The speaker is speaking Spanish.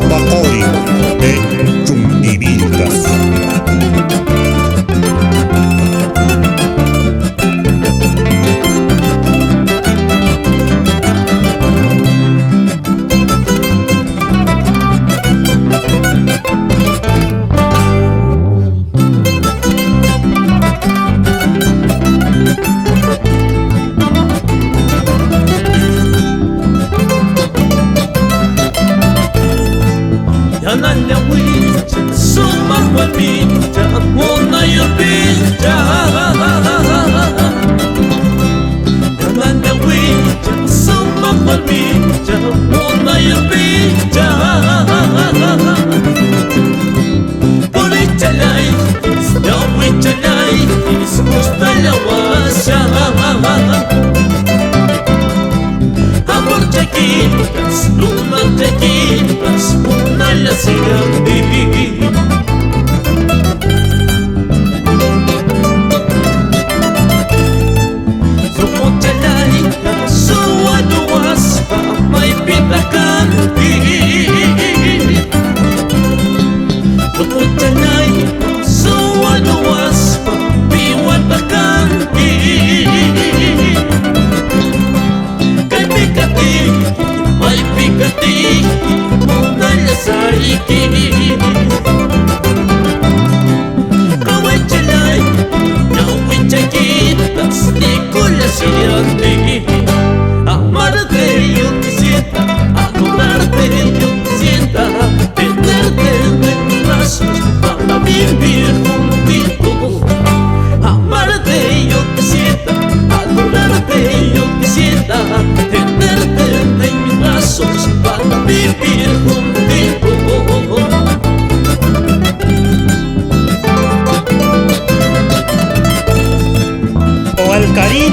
Pacoy de Chumbivilcas. Yananya wicha, suma walpincha, muna yupincha. Yananya wicha, suma walpincha, muna yupincha. Polichalay, yawichalay, ismusta lawasya. Amor chiquitas, luna chiquitas, una la siguiente. Su mochalaika, su anuaspa, may pitakanti. Su mochalaika, su anuaspa, piwatakanti. May pikati, muna lasariki. Kaway chalay, naway chakitas, di ko lasiyante. Amarte yo quisiera, adorarte yo quisiera, tenerte en mis brazos para vivir contigo. Amarte yo quisiera, adorarte yo quisiera, tenerte en mis brazos para vivir contigo. O al Caribe.